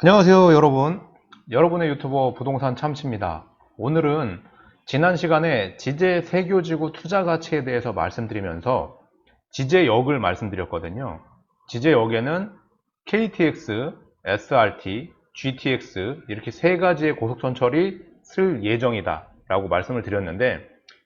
안녕하세요 여러분. 여러분의 유튜버 부동산 참치입니다. 오늘은 지난 시간에 지제 세교지구 투자가치에 대해서 말씀드리면서 지제역을 말씀드렸거든요. 지제역에는 KTX, SRT, GTX 이렇게 세 가지의 고속전철이 쓸 예정이다 라고 말씀을 드렸는데,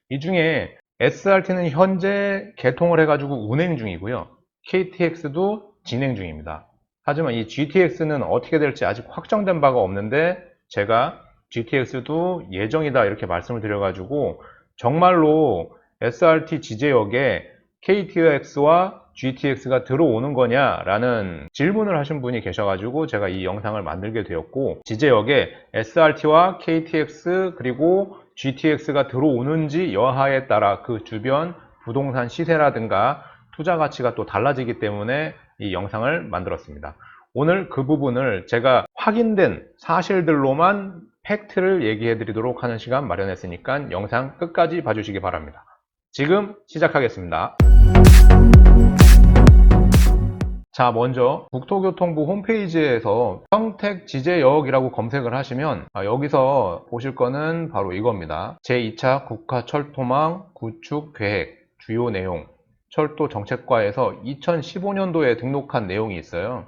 이 중에 SRT는 현재 개통을 해가지고 운행 중이고요, KTX도 진행 중입니다. 하지만 이 GTX는 어떻게 될지 아직 확정된 바가 없는데, 제가 GTX도 예정이다 이렇게 말씀을 드려가지고 정말로 SRT 지제역에 KTX와 GTX가 들어오는 거냐 라는 질문을 하신 분이 계셔가지고 제가 이 영상을 만들게 되었고, 지제역에 SRT와 KTX 그리고 GTX가 들어오는지 여하에 따라 그 주변 부동산 시세라든가 투자 가치가 또 달라지기 때문에 이 영상을 만들었습니다. 오늘 그 부분을 제가 확인된 사실들로만 팩트를 얘기해 드리도록 하는 시간 마련했으니까 영상 끝까지 봐주시기 바랍니다. 지금 시작하겠습니다. 자, 먼저 국토교통부 홈페이지에서 평택 지제역이라고 검색을 하시면 여기서 보실 거는 바로 이겁니다. 제2차 국가철도망 구축 계획 주요 내용, 철도 정책과에서 2015년도에 등록한 내용이 있어요.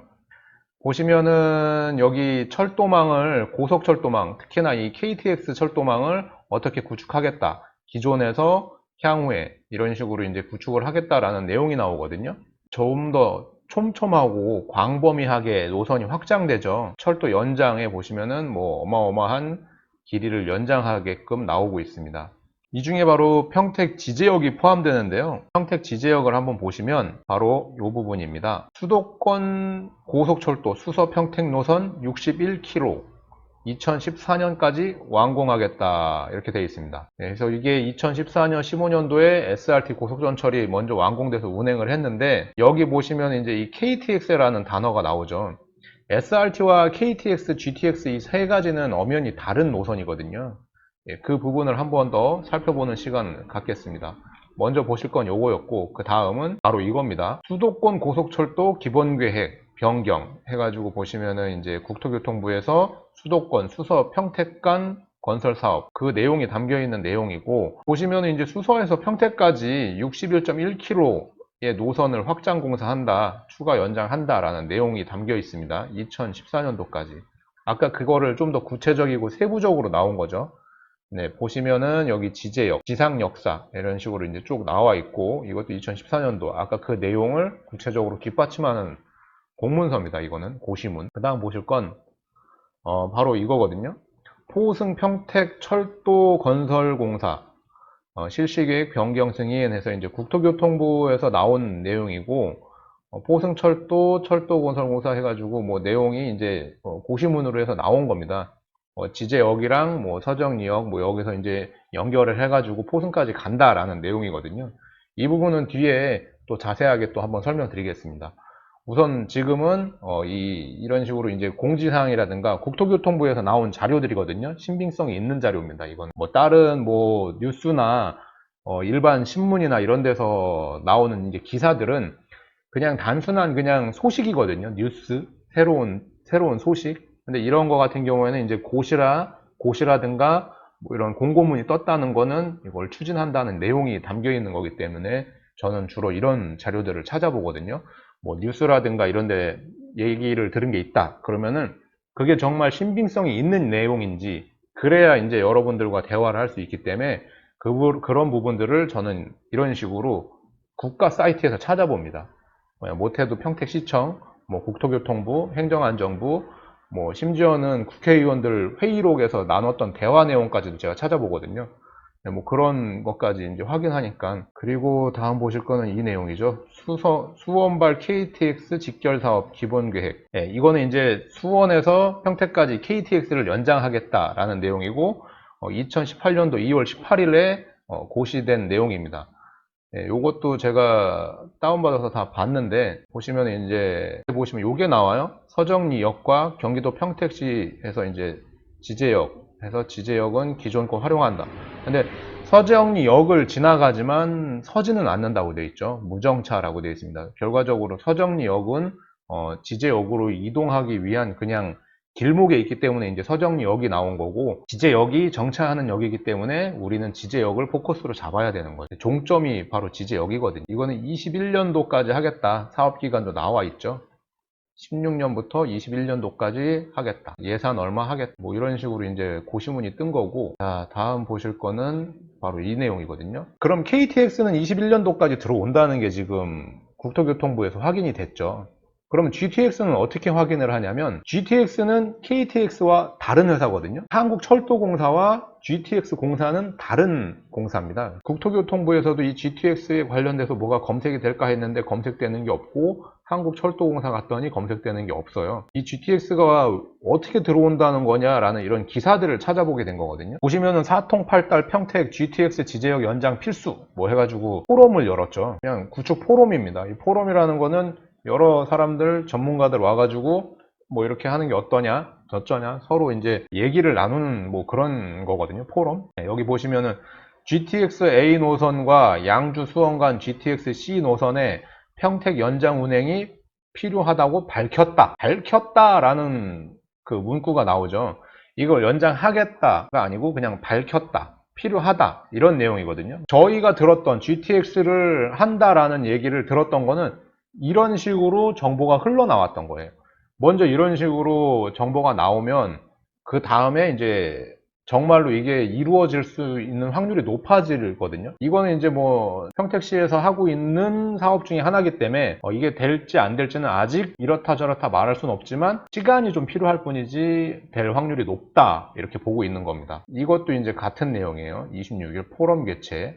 보시면은 여기 철도망을, 고속철도망, 특히나 이 KTX 철도망을 어떻게 구축하겠다, 기존에서 향후에 이런 식으로 이제 구축을 하겠다라는 내용이 나오거든요. 좀 더 촘촘하고 광범위하게 노선이 확장되죠. 철도 연장에 보시면은 뭐 어마어마한 길이를 연장하게끔 나오고 있습니다. 이 중에 바로 평택 지제역이 포함되는데요. 평택 지제역을 한번 보시면 바로 이 부분입니다. 수도권 고속철도 수서 평택 노선 61km 2014년까지 완공하겠다 이렇게 되어 있습니다. 그래서 이게 2014년 15년도에 SRT 고속전철이 먼저 완공돼서 운행을 했는데, 여기 보시면 이제 이 KTX라는 단어가 나오죠. SRT와 KTX, GTX 이 세 가지는 엄연히 다른 노선이거든요. 그 부분을 한 번 더 살펴보는 시간을 갖겠습니다. 먼저 보실 건 요거였고, 그 다음은 바로 이겁니다. 수도권 고속철도 기본계획 변경 해가지고 보시면은 이제 국토교통부에서 수도권 수서 평택 간 건설 사업 그 내용이 담겨 있는 내용이고, 보시면은 이제 수서에서 평택까지 61.1km의 노선을 확장 공사한다, 추가 연장한다 라는 내용이 담겨 있습니다. 2014년도까지. 아까 그거를 좀 더 구체적이고 세부적으로 나온 거죠. 네, 보시면은 여기 지제역, 지상역사 이런 식으로 이제 쭉 나와 있고, 이것도 2014년도 아까 그 내용을 구체적으로 뒷받침하는 공문서입니다. 이거는 고시문. 그 다음 보실 건 바로 이거거든요. 포승 평택 철도 건설공사 실시계획 변경 승인해서 이제 국토교통부에서 나온 내용이고, 포승 철도 건설공사 해가지고 뭐 내용이 이제 고시문으로 해서 나온 겁니다. 지제역이랑 뭐 서정리역 뭐 여기서 이제 연결을 해가지고 포승까지 간다라는 내용이거든요. 이 부분은 뒤에 또 자세하게 또 한번 설명드리겠습니다. 우선 지금은 이런 식으로 이제 공지사항이라든가 국토교통부에서 나온 자료들이거든요. 신빙성이 있는 자료입니다. 이건 뭐 다른 뭐 뉴스나 일반 신문이나 이런 데서 나오는 이제 기사들은 그냥 단순한 그냥 소식이거든요. 뉴스, 새로운 소식. 근데 이런 거 같은 경우에는 이제 고시라든가 뭐 이런 공고문이 떴다는 거는 이걸 추진한다는 내용이 담겨 있는 거기 때문에 저는 주로 이런 자료들을 찾아보거든요. 뭐 뉴스라든가 이런 데 얘기를 들은 게 있다 그러면은 그게 정말 신빙성이 있는 내용인지, 그래야 이제 여러분들과 대화를 할 수 있기 때문에 그런 부분들을 저는 이런 식으로 국가 사이트에서 찾아봅니다. 못해도 평택시청, 뭐 국토교통부, 행정안전부, 뭐 심지어는 국회의원들 회의록에서 나눴던 대화 내용까지도 제가 찾아보거든요. 뭐 그런 것까지 이제 확인하니까. 그리고 다음 보실 거는 이 내용이죠. 수원발 KTX 직결 사업 기본 계획. 이거는 이제 수원에서 평택까지 KTX를 연장하겠다라는 내용이고, 2018년도 2월 18일에 고시된 내용입니다. 요것도 제가 다운받아서 다 봤는데, 보시면 이제 보시면 요게 나와요. 서정리역과 경기도 평택시에서 이제 지제역 해서 지제역은 기존 거 활용한다. 근데 서정리역을 지나가지만 서지는 않는다고 되어 있죠. 무정차라고 되어 있습니다. 결과적으로 서정리역은 지제역으로 이동하기 위한 그냥 길목에 있기 때문에 이제 서정역이 나온 거고, 지제역이 정차하는 역이기 때문에 우리는 지제역을 포커스로 잡아야 되는 거죠. 종점이 바로 지제역이거든요. 이거는 21년도까지 하겠다. 사업기간도 나와 있죠. 16년부터 21년도까지 하겠다. 예산 얼마 하겠다. 뭐 이런 식으로 이제 고시문이 뜬 거고, 자, 다음 보실 거는 바로 이 내용이거든요. 그럼 KTX는 21년도까지 들어온다는 게 지금 국토교통부에서 확인이 됐죠. 그러면 GTX는 어떻게 확인을 하냐면, GTX는 KTX와 다른 회사거든요. 한국철도공사와 GTX 공사는 다른 공사입니다. 국토교통부에서도 이 GTX에 관련돼서 뭐가 검색이 될까 했는데 검색되는 게 없고, 한국철도공사 갔더니 검색되는 게 없어요. 이 GTX가 어떻게 들어온다는 거냐라는 이런 기사들을 찾아보게 된 거거든요. 보시면은 4통8달평택 GTX 지제역 연장 필수 뭐 해가지고 포럼을 열었죠. 그냥 구축 포럼입니다. 이 포럼이라는 거는 여러 사람들 전문가들 와가지고 뭐 이렇게 하는 게 어떠냐 저쩌냐 서로 이제 얘기를 나누는 뭐 그런 거거든요. 포럼. 여기 보시면은 GTX A 노선과 양주 수원 간 GTX C 노선에 평택 연장 운행이 필요하다고 밝혔다라는 그 문구가 나오죠. 이걸 연장하겠다가 아니고 그냥 밝혔다. 필요하다. 이런 내용이거든요. 저희가 들었던 GTX를 한다라는 얘기를 들었던 거는 이런 식으로 정보가 흘러나왔던 거예요. 먼저 이런 식으로 정보가 나오면 그 다음에 이제 정말로 이게 이루어질 수 있는 확률이 높아지거든요. 이거는 이제 뭐 평택시에서 하고 있는 사업 중에 하나이기 때문에 이게 될지 안 될지는 아직 이렇다 저렇다 말할 수는 없지만 시간이 좀 필요할 뿐이지 될 확률이 높다 이렇게 보고 있는 겁니다. 이것도 이제 같은 내용이에요. 26일 포럼 개최.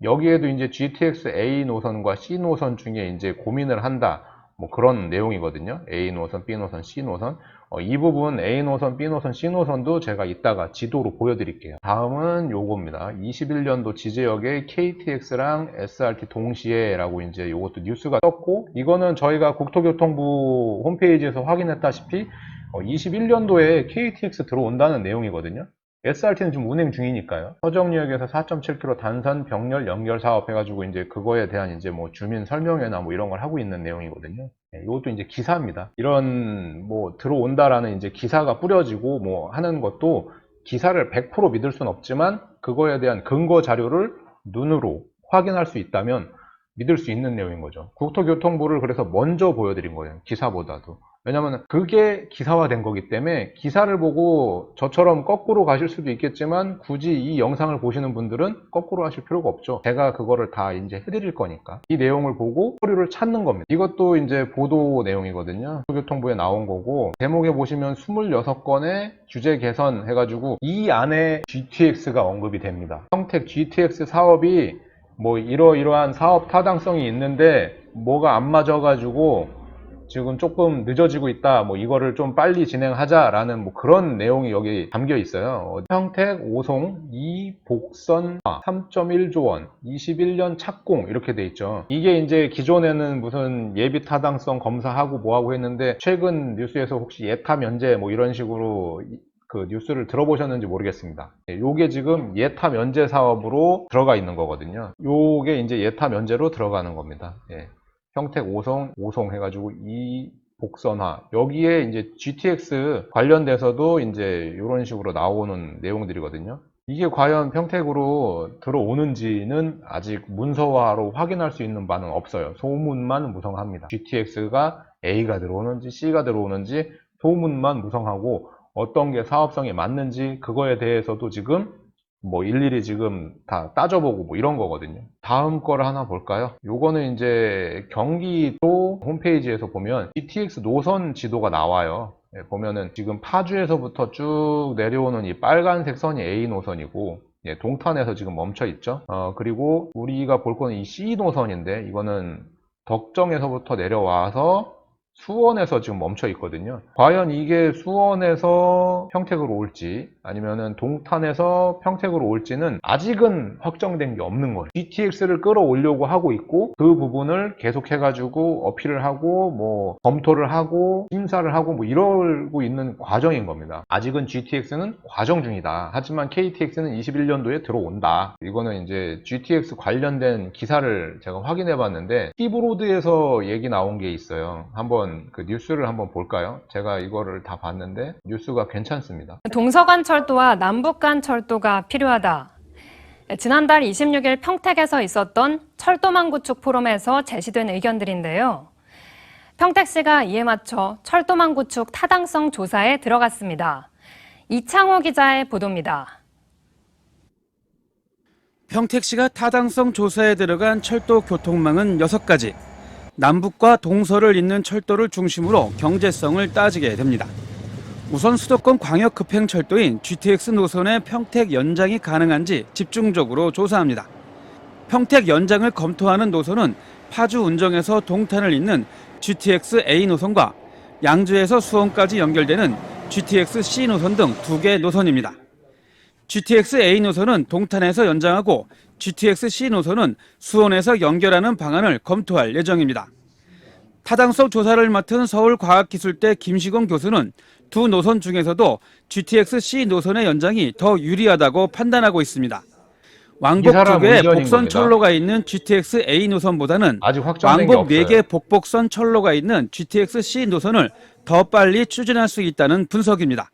여기에도 이제 GTX A 노선과 C 노선 중에 이제 고민을 한다. 뭐 그런 내용이거든요. A 노선, B 노선, C 노선. 이 부분 A 노선, B 노선, C 노선도 제가 이따가 지도로 보여드릴게요. 다음은 요겁니다. 21년도 지제역에 KTX랑 SRT 동시에 라고 이제 요것도 뉴스가 떴고, 이거는 저희가 국토교통부 홈페이지에서 확인했다시피 21년도에 KTX 들어온다는 내용이거든요. SRT는 지금 운행 중이니까요. 서정역에서 4.7km 단선 병렬 연결 사업 해가지고 이제 그거에 대한 이제 뭐 주민 설명회나 뭐 이런 걸 하고 있는 내용이거든요. 이것도 이제 기사입니다. 이런 뭐 들어온다라는 이제 기사가 뿌려지고 뭐 하는 것도 기사를 100% 믿을 수는 없지만 그거에 대한 근거 자료를 눈으로 확인할 수 있다면 믿을 수 있는 내용인 거죠. 국토교통부를 그래서 먼저 보여드린 거예요. 기사보다도. 왜냐면 그게 기사화된 거기 때문에 기사를 보고 저처럼 거꾸로 가실 수도 있겠지만 굳이 이 영상을 보시는 분들은 거꾸로 하실 필요가 없죠. 제가 그거를 다 이제 해드릴 거니까 이 내용을 보고 서류를 찾는 겁니다. 이것도 이제 보도 내용이거든요. 교통부에 나온 거고, 제목에 보시면 26건의 규제 개선 해가지고 이 안에 GTX가 언급이 됩니다. 평택 GTX 사업이 뭐 이러이러한 사업 타당성이 있는데 뭐가 안 맞아가지고 지금 조금 늦어지고 있다. 뭐 이거를 좀 빨리 진행하자라는 뭐 그런 내용이 여기 담겨 있어요. 평택 5송 2복선 3.1조 원 21년 착공 이렇게 돼 있죠. 이게 이제 기존에는 무슨 예비 타당성 검사하고 뭐하고 했는데 최근 뉴스에서 혹시 예타 면제 뭐 이런 식으로 그 뉴스를 들어보셨는지 모르겠습니다. 요게 지금 예타 면제 사업으로 들어가 있는 거거든요. 요게 이제 예타 면제로 들어가는 겁니다. 평택 5송 해가지고 이 복선화 여기에 이제 GTX 관련돼서도 이제 이런 식으로 나오는 내용들이거든요. 이게 과연 평택으로 들어오는지는 아직 문서화로 확인할 수 있는 바는 없어요. 소문만 무성합니다. GTX가 A가 들어오는지 C가 들어오는지 소문만 무성하고 어떤 게 사업성에 맞는지 그거에 대해서도 지금 뭐 일일이 지금 다 따져보고 뭐 이런 거거든요. 다음 거를 하나 볼까요? 요거는 이제 경기도 홈페이지에서 보면 GTX 노선 지도가 나와요. 보면은 지금 파주에서부터 쭉 내려오는 이 빨간색 선이 A 노선이고 동탄에서 지금 멈춰 있죠. 그리고 우리가 볼 거는 이 C 노선인데 이거는 덕정에서부터 내려와서 수원에서 지금 멈춰 있거든요. 과연 이게 수원에서 평택으로 올지 아니면은 동탄에서 평택으로 올지는 아직은 확정된 게 없는 거예요. GTX를 끌어오려고 하고 있고 그 부분을 계속 해가지고 어필을 하고 뭐 검토를 하고 심사를 하고 뭐 이러고 있는 과정인 겁니다. 아직은 GTX는 과정 중이다. 하지만 KTX는 21년도에 들어온다. 이거는 이제 GTX 관련된 기사를 제가 확인해 봤는데 티브로드에서 얘기 나온 게 있어요. 한번 한번 그 뉴스를 한번 볼까요? 제가 이거를 다 봤는데 뉴스가 괜찮습니다. 동서간 철도와 남북간 철도가 필요하다. 지난달 26일 평택에서 있었던 철도망 구축 포럼에서 제시된 의견들인데요. 평택시가 이에 맞춰 철도망 구축 타당성 조사에 들어갔습니다. 이창호 기자의 보도입니다. 평택시가 타당성 조사에 들어간 철도 교통망은 6가지. 남북과 동서를 잇는 철도를 중심으로 경제성을 따지게 됩니다. 우선 수도권 광역급행철도인 GTX 노선의 평택 연장이 가능한지 집중적으로 조사합니다. 평택 연장을 검토하는 노선은 파주 운정에서 동탄을 잇는 GTX A 노선과 양주에서 수원까지 연결되는 GTX C 노선 등 2개 노선입니다. GTX A 노선은 동탄에서 연장하고 GTX C 노선은 수원에서 연결하는 방안을 검토할 예정입니다. 타당성 조사를 맡은 서울과학기술대 김시공 교수는 두 노선 중에서도 GTX C 노선의 연장이 더 유리하다고 판단하고 있습니다. 왕복 2개의 복선 철로가 있는 GTX A 노선보다는 왕복 4개 복복선 철로가 있는 GTX C 노선을 더 빨리 추진할 수 있다는 분석입니다.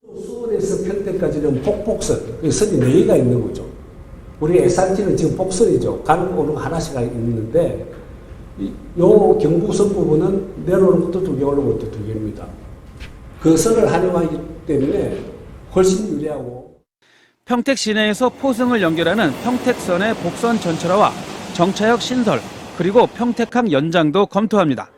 수원에서 평택까지는 복복선, 선이 4개가 있는 거죠. 우리 SRT는 지금 복선이죠. 가는 오는 하나씩 있는데 요 경부선 부분은 내려오는 것도 2개, 올라오는 것도 2개입니다. 그 선을 활용하기 때문에 훨씬 유리하고. 평택 시내에서 포승을 연결하는 평택선의 복선 전철화와 정차역 신설, 그리고 평택항 연장도 검토합니다.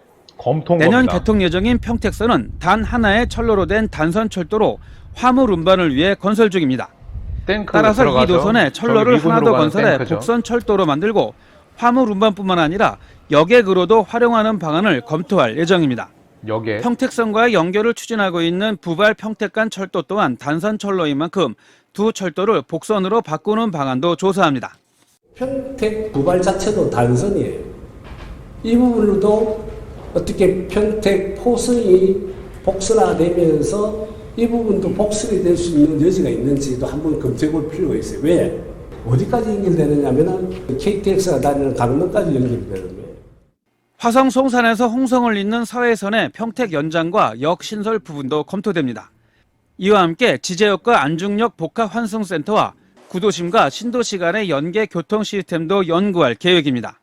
내년 개통 예정인 평택선은 단 하나의 철로로 된 단선 철도로 화물 운반을 위해 건설 중입니다. 따라서 이 노선에 철로를 하나 더 건설해 복선 철도로 만들고 화물 운반뿐만 아니라 여객으로도 활용하는 방안을 검토할 예정입니다. 평택선과의 연결을 추진하고 있는 부발 평택간 철도 또한 단선 철로인 만큼 두 철도를 복선으로 바꾸는 방안도 조사합니다. 평택 부발 자체도 단선이에요. 이 부분으로도 어떻게 평택 포승이 복선화되면서 이 부분도 복선이 될 수 있는 여지가 있는지도 한번 검토해 볼 필요가 있어요. 왜? 어디까지 연결되느냐 하면 KTX가 다니는 강릉까지 연결이 되는 거예요. 화성 송산에서 홍성을 잇는 서해선의 평택 연장과 역 신설 부분도 검토됩니다. 이와 함께 지제역과 안중역 복합환승센터와 구도심과 신도시 간의 연계 교통 시스템도 연구할 계획입니다.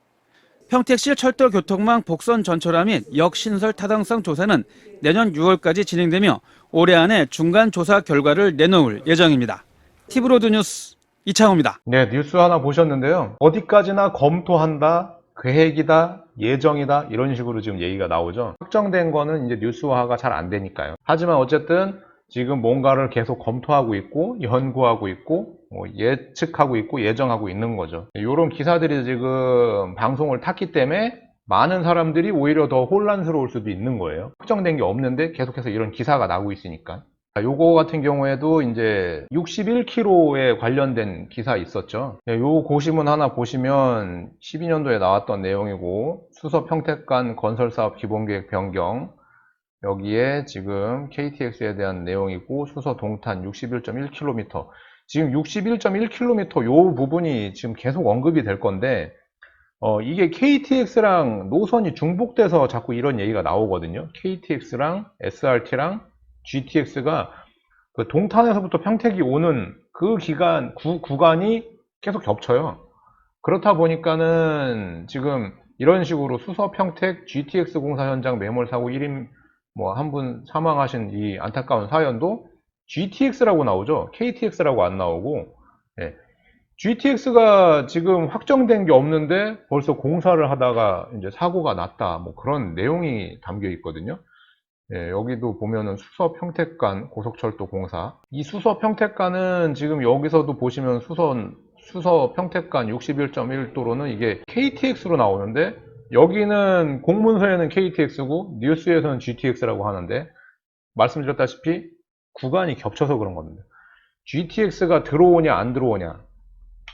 평택시 철도 교통망 복선 전철화 및 역 신설 타당성 조사는 내년 6월까지 진행되며 올해 안에 중간 조사 결과를 내놓을 예정입니다. 티브로드 뉴스 이창호입니다. 네, 뉴스 하나 보셨는데요. 어디까지나 검토한다, 계획이다, 예정이다 이런 식으로 지금 얘기가 나오죠. 확정된 거는 이제 뉴스화가 잘 안 되니까요. 하지만 어쨌든 지금 뭔가를 계속 검토하고 있고 연구하고 있고 예측하고 있고 예정하고 있는 거죠. 이런 기사들이 지금 방송을 탔기 때문에 많은 사람들이 오히려 더 혼란스러울 수도 있는 거예요. 확정된 게 없는데 계속해서 이런 기사가 나고 있으니까. 요거 같은 경우에도 이제 61km에 관련된 기사 있었죠. 요 고시문 하나 보시면 12년도에 나왔던 내용이고 수서 평택 간 건설사업 기본계획 변경, 여기에 지금 KTX에 대한 내용이고 수서 동탄 61.1km, 지금 61.1km 요 부분이 지금 계속 언급이 될 건데 이게 KTX랑 노선이 중복돼서 자꾸 이런 얘기가 나오거든요. KTX랑 SRT랑 GTX가 그 동탄에서부터 평택이 오는 그 구간이 계속 겹쳐요. 그렇다 보니까는 지금 이런 식으로 수서 평택 GTX 공사 현장 매몰 사고 1인 한 분 사망하신 이 안타까운 사연도 GTX라고 나오죠. KTX라고 안 나오고. GTX가 지금 확정된 게 없는데 벌써 공사를 하다가 이제 사고가 났다, 그런 내용이 담겨 있거든요. 여기도 보면은 수서 평택간 고속철도 공사, 이 수서 평택간은 지금 여기서도 보시면 수서 평택간 61.1도로는 이게 KTX로 나오는데 여기는 공문서에는 KTX고 뉴스에서는 GTX라고 하는데 말씀드렸다시피 구간이 겹쳐서 그런 겁니다. GTX가 들어오냐 안 들어오냐,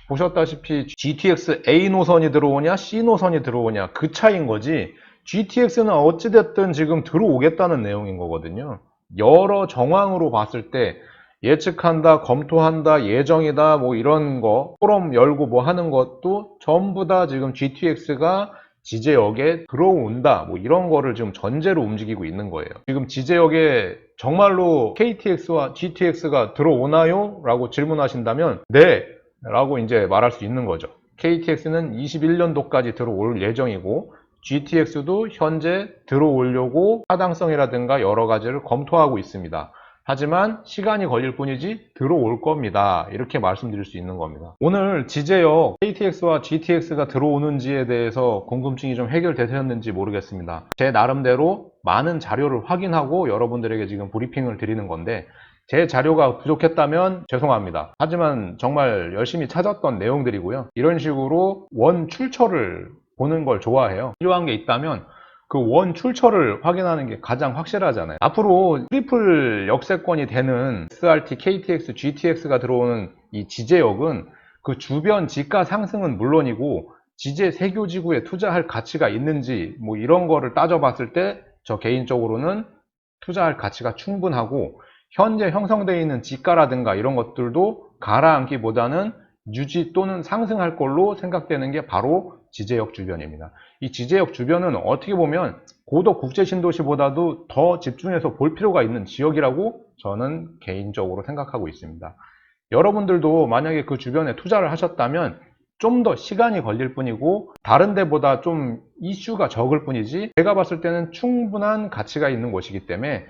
보셨다시피 GTX A 노선이 들어오냐 C 노선이 들어오냐 그 차이인 거지, GTX는 어찌됐든 지금 들어오겠다는 내용인 거거든요. 여러 정황으로 봤을 때 예측한다, 검토한다, 예정이다, 이런 거 포럼 열고 하는 것도 전부 다 지금 GTX가 지제역에 들어온다, 뭐 이런 거를 지금 전제로 움직이고 있는 거예요. 지금 지제역에 정말로 KTX와 GTX가 들어오나요? 라고 질문하신다면 네! 라고 이제 말할 수 있는 거죠. KTX는 21년도까지 들어올 예정이고 GTX도 현재 들어오려고 타당성이라든가 여러 가지를 검토하고 있습니다. 하지만 시간이 걸릴 뿐이지 들어올 겁니다. 이렇게 말씀드릴 수 있는 겁니다. 오늘 지제역 KTX와 GTX가 들어오는지에 대해서 궁금증이 좀 해결되셨는지 모르겠습니다. 제 나름대로 많은 자료를 확인하고 여러분들에게 지금 브리핑을 드리는 건데 제 자료가 부족했다면 죄송합니다. 하지만 정말 열심히 찾았던 내용들이고요. 이런 식으로 원 출처를 보는 걸 좋아해요. 필요한 게 있다면 그 원 출처를 확인하는 게 가장 확실하잖아요. 앞으로 트리플 역세권이 되는 SRT, KTX, GTX가 들어오는 이 지제역은 그 주변 지가 상승은 물론이고 지제 세교지구에 투자할 가치가 있는지 뭐 이런 거를 따져봤을 때 저 개인적으로는 투자할 가치가 충분하고 현재 형성되어 있는 지가라든가 이런 것들도 가라앉기보다는 유지 또는 상승할 걸로 생각되는 게 바로 지제역 주변입니다. 이 지제역 주변은 어떻게 보면 고도 국제 신도시보다도 더 집중해서 볼 필요가 있는 지역이라고 저는 개인적으로 생각하고 있습니다. 여러분들도 만약에 그 주변에 투자를 하셨다면 좀 더 시간이 걸릴 뿐이고 다른 데보다 좀 이슈가 적을 뿐이지 제가 봤을 때는 충분한 가치가 있는 곳이기 때문에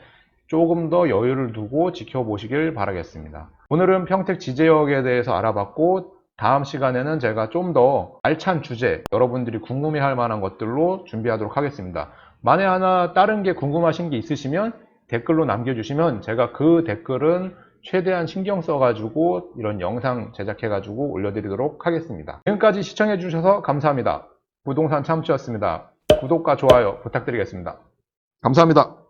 조금 더 여유를 두고 지켜보시길 바라겠습니다. 오늘은 평택 지제역에 대해서 알아봤고 다음 시간에는 제가 좀 더 알찬 주제, 여러분들이 궁금해할 만한 것들로 준비하도록 하겠습니다. 만에 하나 다른 게 궁금하신 게 있으시면 댓글로 남겨주시면 제가 그 댓글은 최대한 신경 써가지고 이런 영상 제작해가지고 올려드리도록 하겠습니다. 지금까지 시청해주셔서 감사합니다. 부동산 참치였습니다. 구독과 좋아요 부탁드리겠습니다. 감사합니다.